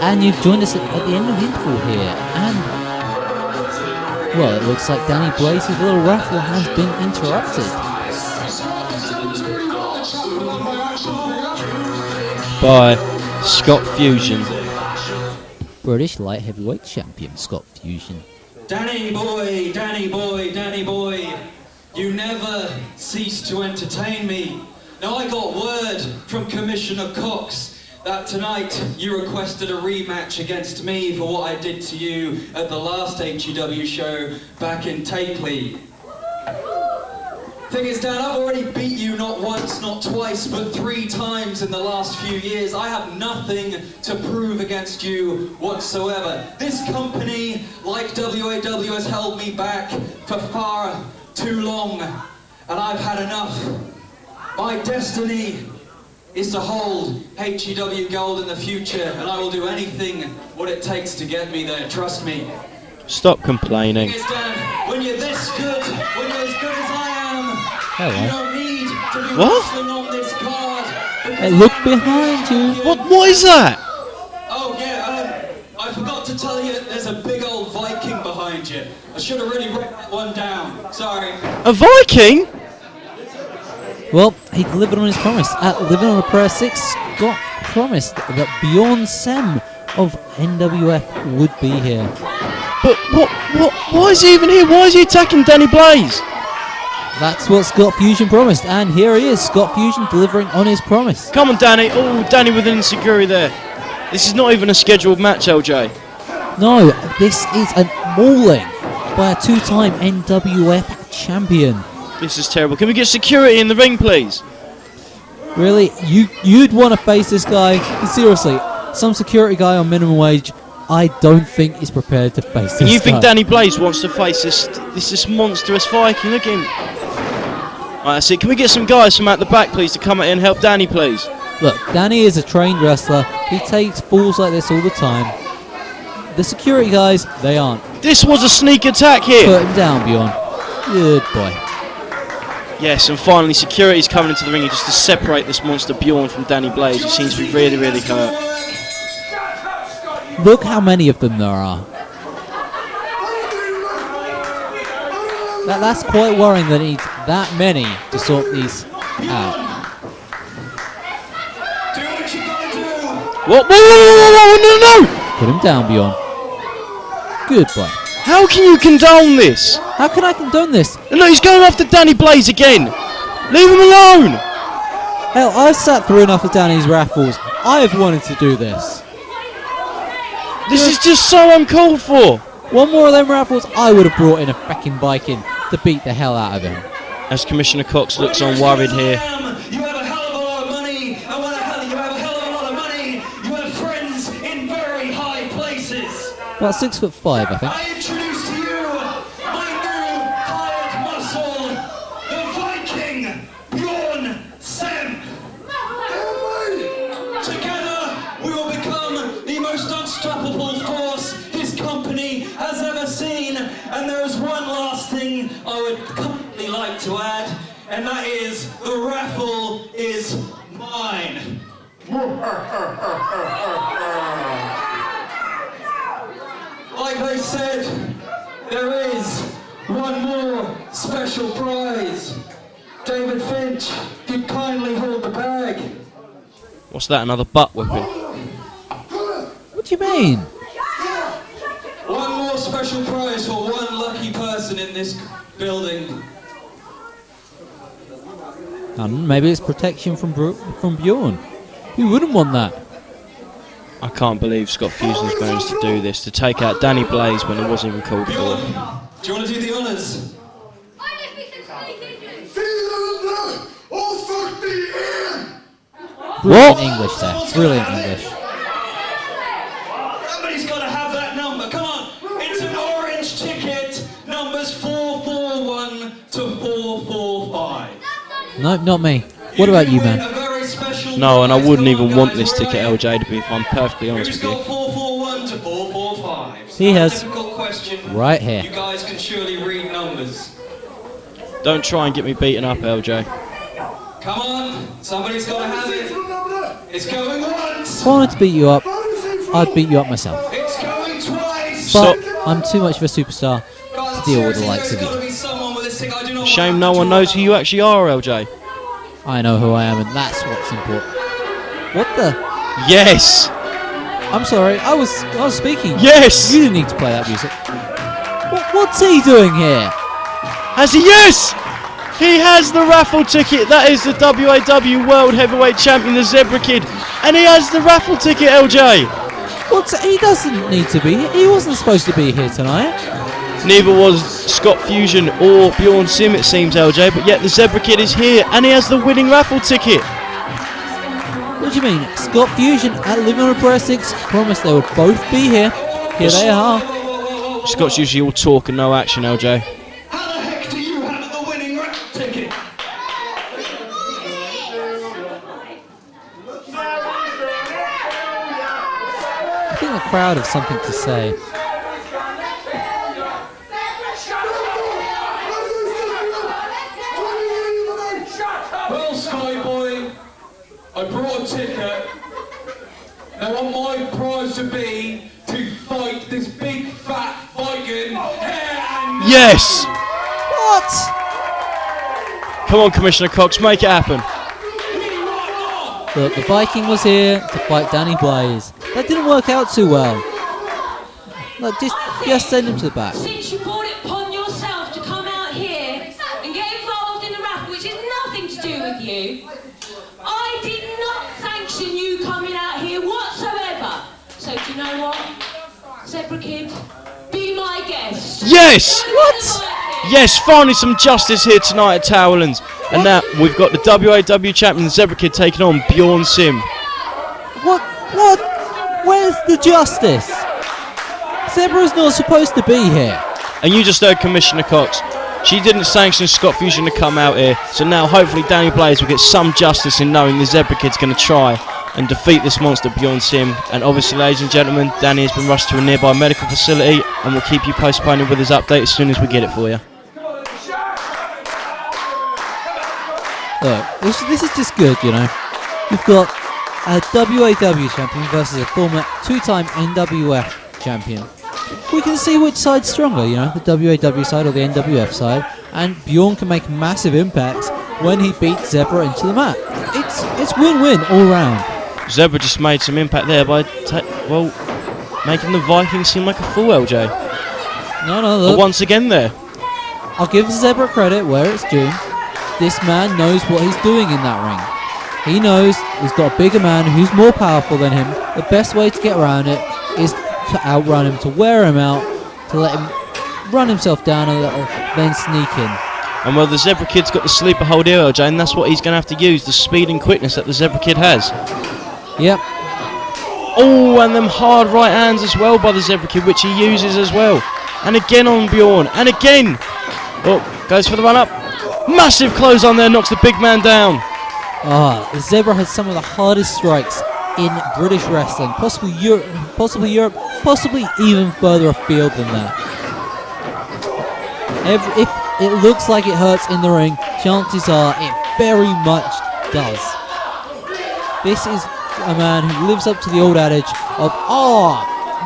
And you've joined us at the end of the interval here, and well, it looks like Danny Blaze's little raffle has been interrupted by Scott Fusion, British light heavyweight champion Scott Fusion. Danny boy, Danny boy, Danny boy, you never cease to entertain me. Now I got word from Commissioner Cox that tonight you requested a rematch against me for what I did to you at the last HEW show back in Takeley. Thing is, Dan, I've already beat you not once, not twice, but 3 times in the last few years. I have nothing to prove against you whatsoever. This company, like WAW, has held me back for far too long, and I've had enough. My destiny is to hold HEW gold in the future, and I will do anything what it takes to get me there, trust me. Stop complaining. Thing is, Dan, when you're this good, when you're as good as I am, Hello. you don't need to be What? wrestling on this card. Hey, look behind you. What is that? Oh yeah, I forgot to tell you, there's a big old Viking behind you. I should have really written that one down. Sorry. A Viking? Well, he delivered on his promise. At Living on a Prayer 6, Scott promised that Bjorn Sem of NWF would be here. But why is he even here? Why is he attacking Danny Blaze? That's what Scott Fusion promised, and here he is, Scott Fusion delivering on his promise. Come on, Danny. Oh, Danny with an insecurity there. This is not even a scheduled match, LJ. No, this is a mauling by a 2-time NWF champion. This is terrible. Can we get security in the ring, please? Really? You'd want to face this guy? Seriously, some security guy on minimum wage, I don't think is prepared to face this And you guy. think Danny Blaze wants to face this monstrous Viking? Look at him. Right, that's it. Can we get some guys from out the back, please, to come out and help Danny, please? Look, Danny is a trained wrestler. He takes falls like this all the time. The security guys, they aren't. This was a sneak attack here. Put him down, Bjorn. Good boy. Yes, and finally security's coming into the ring just to separate this monster Bjorn from Danny Blaze, who seems to be really, really hurt. Look how many of them there are. That's quite worrying that it needs that many to sort these out. Do what you gotta do. What? No! Put him down, Bjorn. Good boy. How can you condone this? How can I condone this? And look, he's going after Danny Blaze again. Leave him alone. Hell, I've sat through enough of Danny's raffles. I've wanted to do this. This is just so uncalled for. One more of them raffles, I would have brought in a fracking Viking to beat the hell out of him. As Commissioner Cox looks on worried here. You have a hell of a lot of money, and when you have a hell of a lot of money, you have friends in very high places. About 6'5", I think. I introduce to you my new hired muscle, the Viking, Bjorn Sem. Together, we will become the most unstoppable force this company has ever seen. And there is one last thing I would kindly like to add, and that is the raffle is mine. Like I said, there is one more special prize. David Finch, if you kindly hold the bag. What's that, another butt whipping? What do you mean? One more special prize for one lucky person in this building. Maybe it's protection from Bjorn. Who wouldn't want that? I can't believe Scott Fusion's managed to do this, to take out Danny Blaze when it wasn't even called for. Bjorn, do you want to do the honours? Brilliant English there. Brilliant English. Somebody's got to have that number. Come on. It's an orange ticket. Numbers 441 to 445. No, not me. What about you, man? No, and I wouldn't even want this ticket, LJ, to be, if I'm perfectly honest with you. 441 to 445. He has. Difficult question. Right here. You guys can surely read numbers. Don't try and get me beaten up, LJ. Come on. Somebody's got to have it. It's going once. I wanted to beat you up. I'd beat you up myself. It's going twice. But I'm too much of a superstar to deal with the likes of you. Shame no one knows who you actually are, LJ. I know who I am, and that's what's important. What the? Yes! I'm sorry, I was speaking. Yes! You didn't need to play that music. What's he doing here? Has he? Yes! He has the raffle ticket. That is the WAW World Heavyweight Champion, the Zebra Kid. And he has the raffle ticket, LJ. He doesn't need to be here. He wasn't supposed to be here tonight. Neither was Scott Fusion or Bjorn Sim, it seems, LJ. But yet the Zebra Kid is here and he has the winning raffle ticket. What do you mean? Scott Fusion at Living on a Pro Essex promised they would both be here. Here they are. Scott's usually all talk and no action, LJ. How the heck do you have the winning raffle ticket? I think the crowd have something to say. Well, Skyboy, I brought a ticket. Now, what my prize to be to fight this big fat Viking hair and... Yes! What? Come on, Commissioner Cox, make it happen. Look, the Viking was here to fight Danny Blaze. That didn't work out too well. Look, just send him to the back. Since you brought it upon yourself to come out here and get involved in the raffle, which has nothing to do with you, I did not sanction you coming out here whatsoever. So do you know what? Zebra Kid, be my guest. Yes! What? Yes, finally some justice here tonight at Towerlands. And now we've got the WAW champion Zebra Kid taking on Bjorn Sim. What? Where's the justice? Zebra's not supposed to be here. And you just heard Commissioner Cox. She didn't sanction Scott Fusion to come out here. So now hopefully Danny Blaze will get some justice in knowing the Zebra Kid's going to try and defeat this monster Bjorn Sim. And obviously, ladies and gentlemen, Danny has been rushed to a nearby medical facility and we'll keep you posted with his update as soon as we get it for you. Look, this is just good, you know. We've got a WAW champion versus a former two-time NWF champion. We can see which side's stronger, you know, the WAW side or the NWF side. And Bjorn can make massive impacts when he beats Zebra into the mat. It's win-win all round. Zebra just made some impact there by, making the Vikings seem like a fool, LJ. No, look. But once again there. I'll give Zebra credit where it's due. This man knows what he's doing in that ring. He knows he's got a bigger man who's more powerful than him. The best way to get around it is to outrun him, to wear him out, to let him run himself down a little, then sneak in. And well, the Zebra Kid's got the sleeper hold here, LJ, and that's what he's going to have to use, the speed and quickness that the Zebra Kid has. Yep. Oh, and them hard right hands as well by the Zebra Kid, which he uses as well. And again on Bjorn, and again. Oh, goes for the run up. Massive close on there, knocks the big man down. The Zebra has some of the hardest strikes in British wrestling, possibly Europe, possibly even further afield than that. If it looks like it hurts in the ring, chances are it very much does. This is a man who lives up to the old adage of,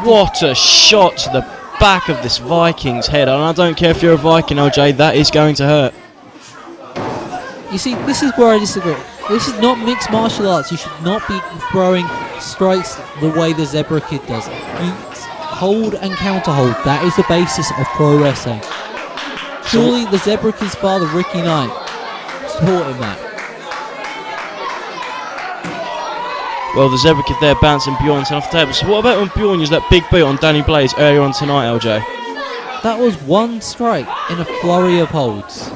what a shot to the back of this Viking's head. And I don't care if you're a Viking, LJ, that is going to hurt. You see, this is where I disagree. This is not mixed martial arts. You should not be throwing strikes the way the Zebra Kid does. You hold and counter hold. That is the basis of pro wrestling. Surely the Zebra Kid's father, Ricky Knight, taught him that. Well, the Zebra Kid there bouncing Bjorn's off the table. So what about when Bjorn used that big boot on Danny Blaze earlier on tonight, LJ? That was one strike in a flurry of holds.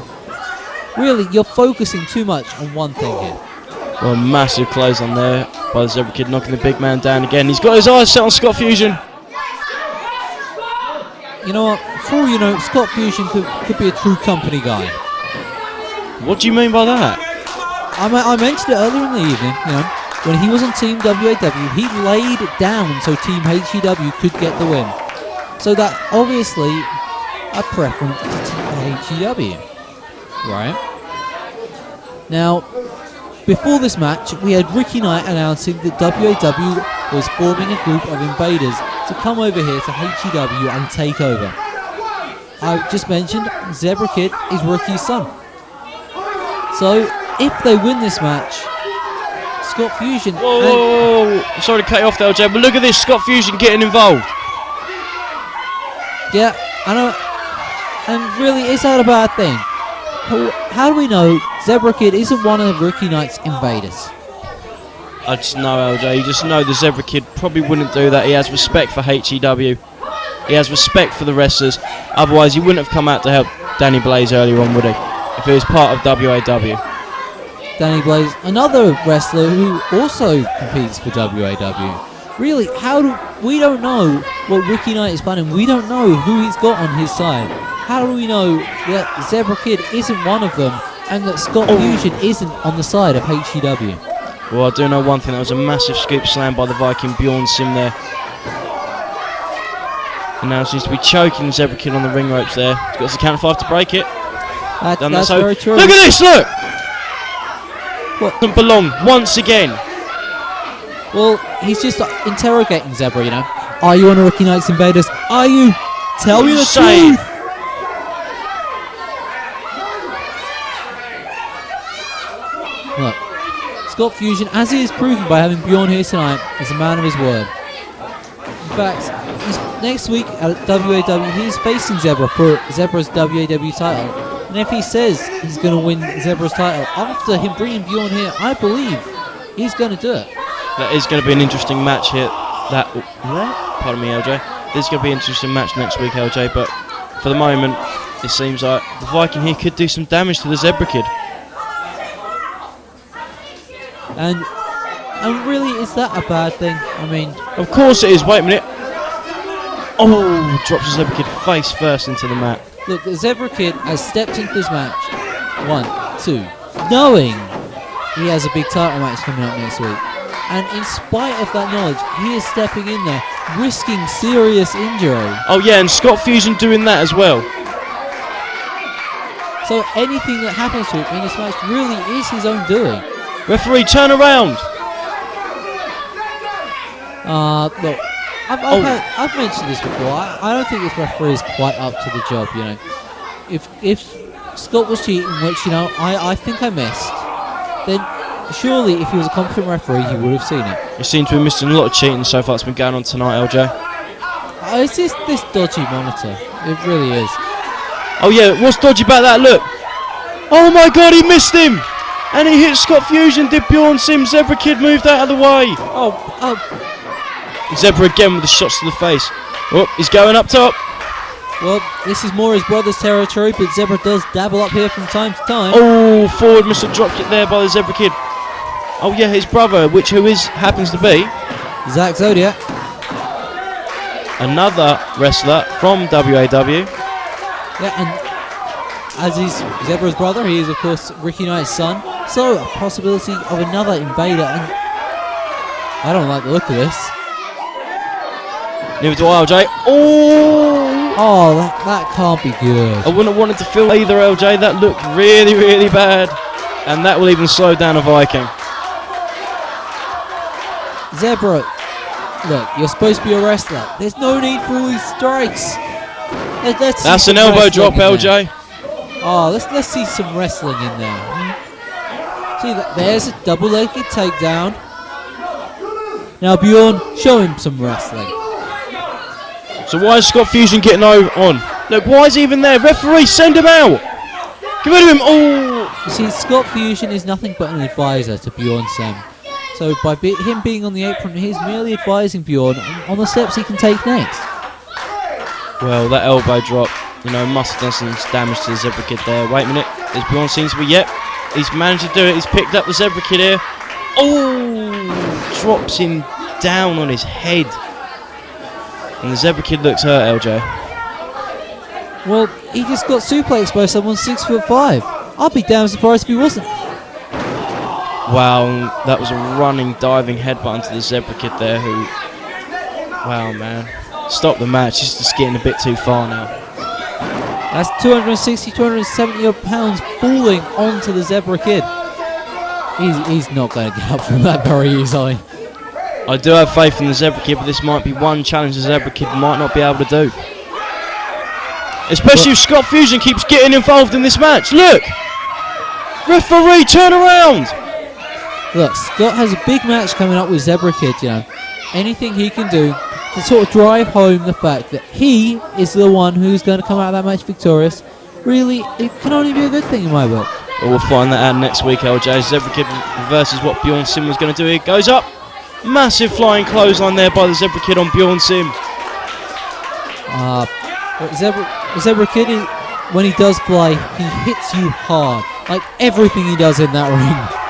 Really, you're focusing too much on one thing here. Well, massive close on there by the Zebra Kid, knocking the big man down again. He's got his eyes set on Scott Fusion. You know what? For all you know, Scott Fusion could be a true company guy. What do you mean by that? I mentioned it earlier in the evening, you know. When he was on Team WAW, he laid it down so Team HEW could get the win. So that's obviously a preference to Team HEW. Right. Now, before this match, we had Ricky Knight announcing that WAW was forming a group of invaders to come over here to HEW and take over. I just mentioned Zebra Kid is Ricky's son. So if they win this match, Scott Fusion... Whoa! I'm sorry to cut you off there, LJ, but look at this, Scott Fusion getting involved. Yeah, I know. And really, is that a bad thing? How do we know Zebra Kid isn't one of Ricky Knight's invaders? I just know, LJ. You just know the Zebra Kid probably wouldn't do that. He has respect for HEW. He has respect for the wrestlers. Otherwise, he wouldn't have come out to help Danny Blaze earlier on, would he? If he was part of WAW. Danny Blaze, another wrestler who also competes for WAW. Really, we don't know what Ricky Knight is planning. We don't know who he's got on his side. How do we know that Zebra Kid isn't one of them and that Scott Fusion isn't on the side of HEW? Well, I do know one thing. That was a massive scoop slam by the Viking Bjorn Sim there. And now seems to be choking Zebra Kid on the ring ropes there. He's got to count 5 to break it. That's very true. Look at this, look! What? Doesn't belong once again. Well, he's just interrogating Zebra, you know. Are you one of Ricky Knight's invaders? Are you? Tell me the truth! Look, Scott Fusion, as he is proven by having Bjorn here tonight, is a man of his word. In fact, next week at WAW, he's facing Zebra for Zebra's WAW title. And if he says he's going to win Zebra's title after him bringing Bjorn here, I believe he's going to do it. That is going to be an interesting match here. Pardon me, LJ. This is going to be an interesting match next week, LJ. But for the moment, it seems like the Viking here could do some damage to the Zebra Kid. And really, is that a bad thing? I mean... Of course it is. Wait a minute. Oh, drops the Zebra Kid face first into the mat. Look, the Zebra Kid has stepped into this match. 1, 2. Knowing he has a big title match coming up next week. And in spite of that knowledge, he is stepping in there, risking serious injury. Oh yeah, and Scott Fusion doing that as well. So anything that happens to him in this match really is his own doing. Referee, turn around! Look, I've mentioned this before. I don't think this referee is quite up to the job, you know. If Scott was cheating, which, you know, I think I missed, then surely if he was a competent referee, he would have seen it. You seem to be missing a lot of cheating so far that's been going on tonight, LJ. It's just this dodgy monitor. It really is. Oh yeah, what's dodgy about that? Look! Oh my god, he missed him! And he hit Scott Fusion, did Bjorn Sim. Zebra Kid moved out of the way. Zebra again with the shots to the face. Oh, he's going up top. Well, this is more his brother's territory, but Zebra does dabble up here from time to time. Oh, forward missile drop kick there by the Zebra Kid. Oh yeah, his brother, who happens to be Zach Zodiac. Another wrestler from WAW. Yeah, and as he's Zebra's brother, he is of course Ricky Knight's son. So a possibility of another invader, and I don't like the look of this. Neither do I, LJ. Oh, that can't be good. I wouldn't have wanted to feel either, LJ. That looked really, really bad. And that will even slow down a Viking. Zebra, look, you're supposed to be a wrestler. There's no need for all these strikes. That's an elbow drop, LJ. Oh, let's see some wrestling in there. See, there's a double-legged takedown. Now Bjorn, show him some wrestling. So why is Scott Fusion getting on? Look, why is he even there? Referee, send him out! Get rid of him! Oh! You see, Scott Fusion is nothing but an advisor to Bjorn Sem. So by him being on the apron, he's merely advising Bjorn on the steps he can take next. Well, that elbow drop, you know, must have done some damage to the Zebra Kid there. Wait a minute, as Bjorn seems to be, yep, he's managed to do it. He's picked up the Zebra Kid here. Oh! Drops him down on his head. And the Zebra Kid looks hurt, LJ. Well, he just got suplexed by someone 6'5". I'd be damn surprised if he wasn't. Wow, that was a running, diving headbutt into the Zebra Kid there who... Wow, man. Stop the match, he's just getting a bit too far now. That's 260, 270 odd pounds falling onto the Zebra Kid. He's not going to get up from that very easily. I do have faith in the Zebra Kid, but this might be one challenge the Zebra Kid might not be able to do. Especially if Scott Fusion keeps getting involved in this match. Look! Referee, turn around! Look, Scott has a big match coming up with Zebra Kid, you know. Anything he can do to sort of drive home the fact that he is the one who's going to come out of that match victorious, really, it can only be a good thing in my book. Well, we'll find that out next week, LJ. Zebra Kid versus what Bjorn Sim was going to do here. Goes up. Massive flying clothesline there by the Zebra Kid on Bjorn Sim. Zebra Kid, when he does fly, he hits you hard. Like everything he does in that ring.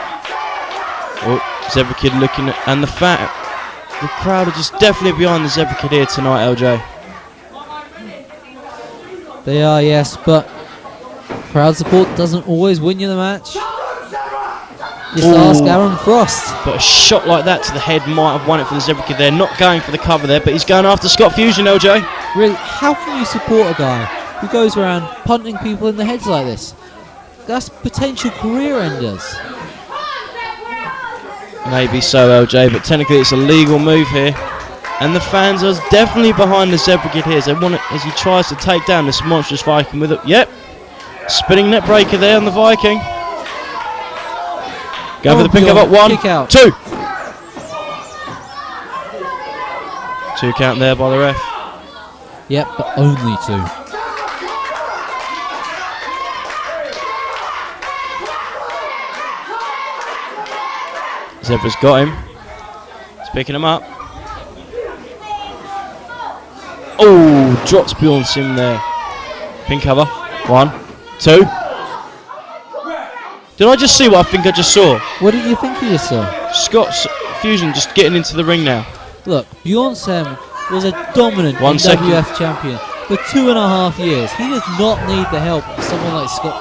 Oh, Zebra Kid looking at... And the crowd are just definitely behind the Zebra Kid here tonight, LJ. They are, yes, but crowd support doesn't always win you the match. Just ask Aaron Frost. But a shot like that to the head might have won it for the Zebra Kid there. Not going for the cover there, but he's going after Scott Fusion, LJ. Really, how can you support a guy who goes around punting people in the heads like this? That's potential career enders. Maybe so, LJ, but technically it's a legal move here. And the fans are definitely behind the Zebra Kid here as he tries to take down this monstrous Viking with it. Yep. Spinning net breaker there on the Viking. Go for the pin cover. 1, 2. 2 count there by the ref. Yep, but only 2. Zebra's got him. He's picking him up. Oh, drops Bjorn Sim there. Pin cover. 1, 2. Did I just see what I think I just saw? What did you think you just saw? Scott's Fusion just getting into the ring now. Look, Bjorn Sim was a dominant NWF champion for 2.5 years. He does not need the help of someone like Scott.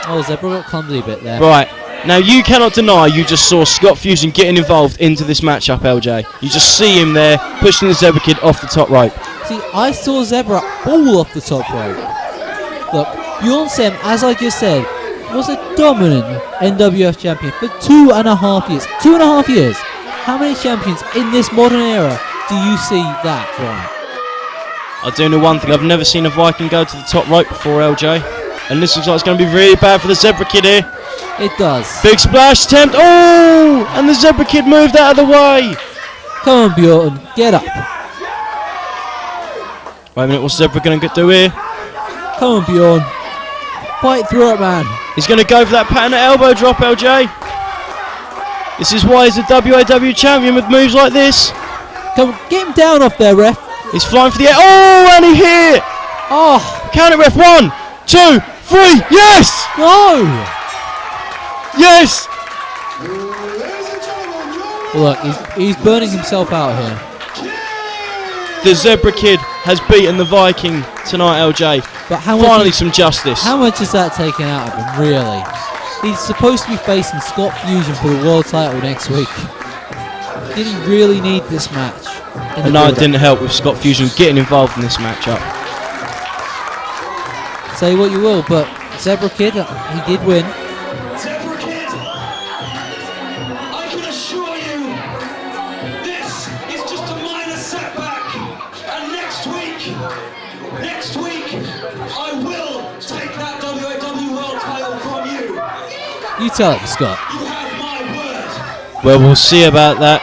Oh, Zebra got clumsy a bit there. Right. Now, you cannot deny you just saw Scott Fusion getting involved into this matchup, LJ. You just see him there, pushing the Zebra Kid off the top rope. See, I saw Zebra fall off the top rope. Look, Bjorn Sim, as I just said, was a dominant NWF champion for 2.5 years. 2.5 years. How many champions in this modern era do you see that from? I do know one thing. I've never seen a Viking go to the top rope before, LJ. And this looks like it's going to be really bad for the Zebra Kid here. It does. Big splash attempt. Oh! And the Zebra Kid moved out of the way. Come on, Bjorn. Get up. Wait a minute. What's Zebra going to do here? Come on, Bjorn. Fight through it, man. He's going to go for that pattern elbow drop, LJ. This is why he's a WAW champion with moves like this. Come on, get him down off there, ref. He's flying for the air. Oh, and he hit. Oh. Count it, ref. 1, 2, 3. Yes. No. Yes. Look, he's burning himself out here. The Zebra Kid has beaten the Viking tonight, LJ. But finally some justice. How much is that taken out of him, really? He's supposed to be facing Scott Fusion for the world title next week. Did he really need this match? No, it didn't help with Scott Fusion getting involved in this matchup. Say what you will, but Zebra Kid, he did win. Zebra Kid, I can assure you, this is just a minor setback. And next week, I will take that WAW World title from you. You tell him, Scott. You have my word. Well, we'll see about that,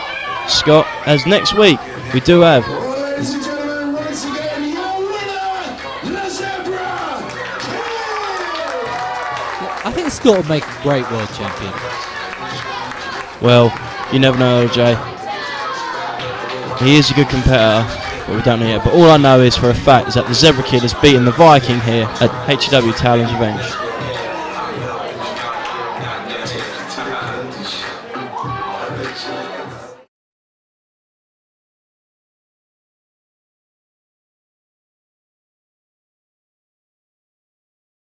Scott, as next week we do have. Ladies and gentlemen, once again, your winner, the Zebra Kid. I think Scott would make a great world champion. Well, you never know, LJ. He is a good competitor, but we don't know yet. But all I know is for a fact is that the Zebra Kid has beaten the Viking here at HW Towerlands Revenge.